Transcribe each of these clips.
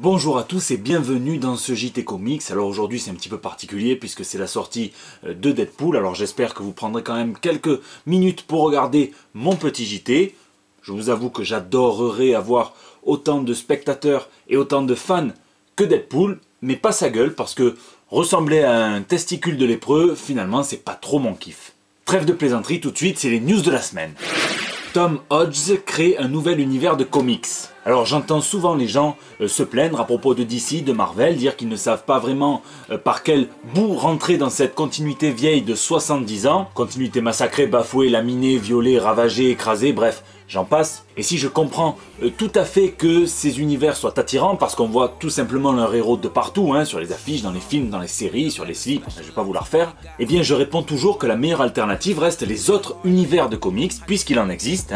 Bonjour à tous et bienvenue dans ce JT Comics. Alors aujourd'hui c'est un petit peu particulier puisque c'est la sortie de Deadpool. Alors j'espère que vous prendrez quand même quelques minutes pour regarder mon petit JT. Je vous avoue que j'adorerais avoir autant de spectateurs et autant de fans que Deadpool, mais pas sa gueule parce que ressembler à un testicule de lépreux, finalement c'est pas trop mon kiff. Trêve de plaisanterie, tout de suite c'est les news de la semaine. Tom Hodges crée un nouvel univers de comics. Alors j'entends souvent les gens se plaindre à propos de DC, de Marvel, dire qu'ils ne savent pas vraiment par quel bout rentrer dans cette continuité vieille de 70 ans. Continuité massacrée, bafouée, laminée, violée, ravagée, écrasée, bref, j'en passe. Et si je comprends tout à fait que ces univers soient attirants, parce qu'on voit tout simplement leurs héros de partout, sur les affiches, dans les films, dans les séries, sur les slips, je vais pas vous la refaire, eh bien je réponds toujours que la meilleure alternative reste les autres univers de comics, puisqu'il en existe.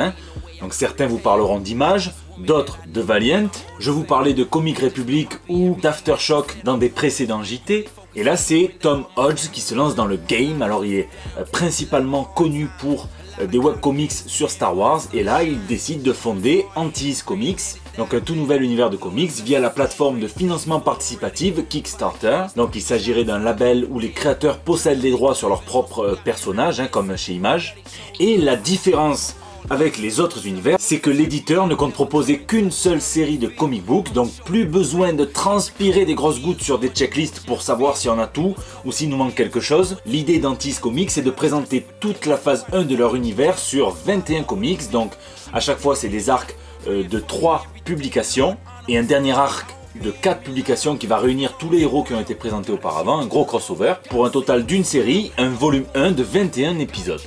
Donc certains vous parleront d'Image, d'autres de Valiant, je vous parlais de Comic Republic ou d'Aftershock dans des précédents JT, et là c'est Tom Hodges qui se lance dans le game. Alors il est principalement connu pour des webcomics sur Star Wars, et là il décide de fonder Antis Comics, donc un tout nouvel univers de comics via la plateforme de financement participatif Kickstarter. Donc il s'agirait d'un label où les créateurs possèdent les droits sur leurs propres personnages, comme chez Image, et la différence avec les autres univers, c'est que l'éditeur ne compte proposer qu'une seule série de comic books, donc plus besoin de transpirer des grosses gouttes sur des checklists pour savoir si on a tout ou s'il nous manque quelque chose. L'idée d'Antis Comics est de présenter toute la phase 1 de leur univers sur 21 comics, donc à chaque fois c'est des arcs de 3 publications et un dernier arc de 4 publications qui va réunir tous les héros qui ont été présentés auparavant, un gros crossover, pour un total d'une série, un volume 1 de 21 épisodes.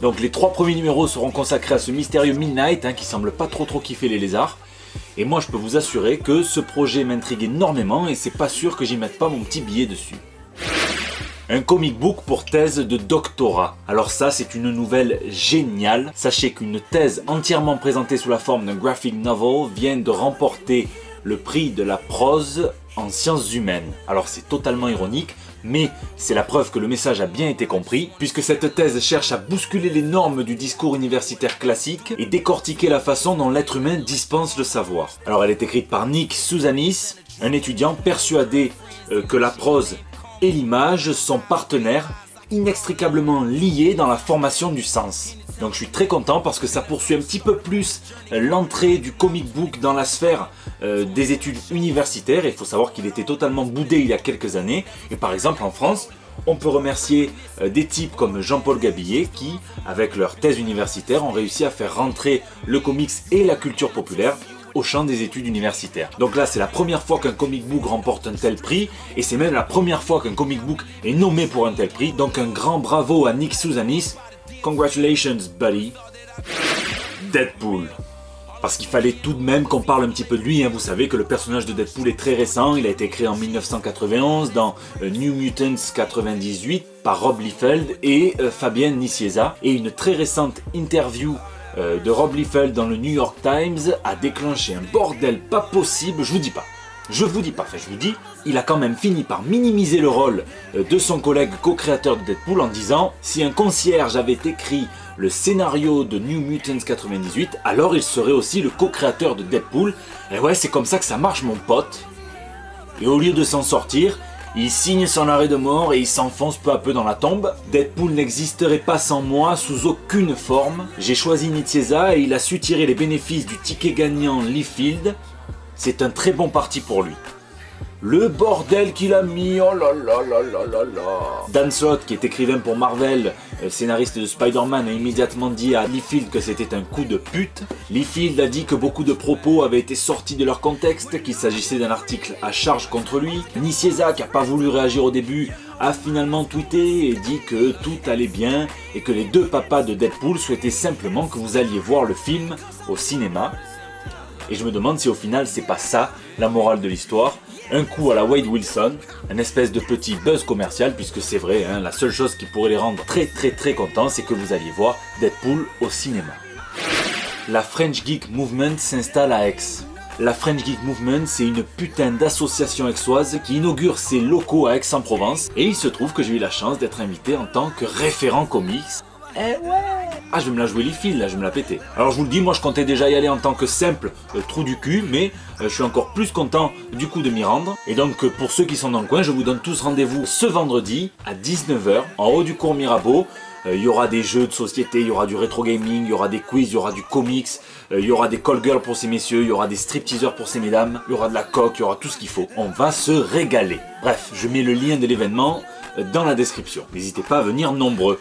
Donc les 3 premiers numéros seront consacrés à ce mystérieux Midnight qui semble pas trop kiffer les lézards. Et moi je peux vous assurer que ce projet m'intrigue énormément et c'est pas sûr que j'y mette pas mon petit billet dessus. Un comic book pour thèse de doctorat. Alors ça c'est une nouvelle géniale. Sachez qu'une thèse entièrement présentée sous la forme d'un graphic novel vient de remporter le prix de la prose en sciences humaines. Alors c'est totalement ironique, mais c'est la preuve que le message a bien été compris, puisque cette thèse cherche à bousculer les normes du discours universitaire classique et décortiquer la façon dont l'être humain dispense le savoir. Alors elle est écrite par Nick Souzanis, un étudiant persuadé que la prose et l'image sont partenaires inextricablement liés dans la formation du sens. Donc je suis très content parce que ça poursuit un petit peu plus l'entrée du comic book dans la sphère des études universitaires. Et il faut savoir qu'il était totalement boudé il y a quelques années. Et par exemple en France, on peut remercier des types comme Jean-Paul Gabillet qui, avec leur thèse universitaire, ont réussi à faire rentrer le comics et la culture populaire au champ des études universitaires. Donc là c'est la première fois qu'un comic book remporte un tel prix, et c'est même la première fois qu'un comic book est nommé pour un tel prix. Donc un grand bravo à Nick Souzanis. Congratulations, buddy. Deadpool. Parce qu'il fallait tout de même qu'on parle un petit peu de lui. Vous savez que le personnage de Deadpool est très récent. Il a été créé en 1991 dans New Mutants 98 par Rob Liefeld et Fabian Nicieza. Et une très récente interview de Rob Liefeld dans le New York Times a déclenché un bordel pas possible. Je vous dis, il a quand même fini par minimiser le rôle de son collègue co-créateur de Deadpool en disant « Si un concierge avait écrit le scénario de New Mutants 98, alors il serait aussi le co-créateur de Deadpool. Et ouais, c'est comme ça que ça marche mon pote. » Et au lieu de s'en sortir, il signe son arrêt de mort et il s'enfonce peu à peu dans la tombe. Deadpool n'existerait pas sans moi, sous aucune forme. J'ai choisi Nicieza et il a su tirer les bénéfices du ticket gagnant Liefeld. C'est un très bon parti pour lui. Le bordel qu'il a mis, oh là là là là là là. Dan Slott, qui est écrivain pour Marvel, scénariste de Spider-Man, a immédiatement dit à Liefeld que c'était un coup de pute. Liefeld a dit que beaucoup de propos avaient été sortis de leur contexte, qu'il s'agissait d'un article à charge contre lui. Nicieza, qui n'a pas voulu réagir au début, a finalement tweeté et dit que tout allait bien et que les deux papas de Deadpool souhaitaient simplement que vous alliez voir le film au cinéma. Et je me demande si au final c'est pas ça la morale de l'histoire. Un coup à la Wade Wilson, un espèce de petit buzz commercial, puisque c'est vrai, la seule chose qui pourrait les rendre très contents, c'est que vous alliez voir Deadpool au cinéma. La French Geek Movement s'installe à Aix. La French Geek Movement, c'est une putain d'association aixoise qui inaugure ses locaux à Aix-en-Provence, et il se trouve que j'ai eu la chance d'être invité en tant que référent comics. Eh ouais! ah je vais me la jouer Leafy, là je vais me la péter. Alors je vous le dis, moi je comptais déjà y aller en tant que simple trou du cul, mais je suis encore plus content du coup de m'y rendre. Et donc pour ceux qui sont dans le coin, je vous donne tous rendez-vous ce vendredi à 19 h en haut du cours Mirabeau. Il y aura des jeux de société, il y aura du rétro gaming, il y aura des quiz, il y aura du comics, il y aura des call girls pour ces messieurs, il y aura des stripteaseurs pour ces mesdames, il y aura de la coque, il y aura tout ce qu'il faut. On va se régaler. Bref, je mets le lien de l'événement dans la description. N'hésitez pas à venir nombreux.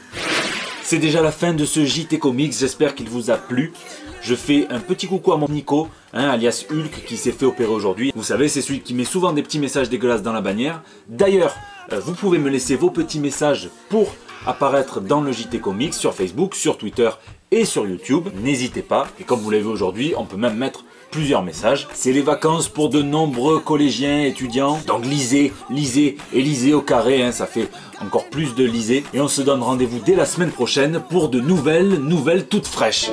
C'est déjà la fin de ce JT Comics, j'espère qu'il vous a plu. Je fais un petit coucou à mon Nico, alias Hulk, qui s'est fait opérer aujourd'hui. Vous savez, c'est celui qui met souvent des petits messages dégueulasses dans la bannière. D'ailleurs, vous pouvez me laisser vos petits messages pour apparaître dans le JT Comics sur Facebook, sur Twitter et sur YouTube. N'hésitez pas. Et comme vous l'avez vu aujourd'hui, on peut même mettre plusieurs messages. C'est les vacances pour de nombreux collégiens, étudiants. Donc lisez, lisez et lisez au carré, ça fait encore plus de lisez. Et on se donne rendez-vous dès la semaine prochaine pour de nouvelles toutes fraîches.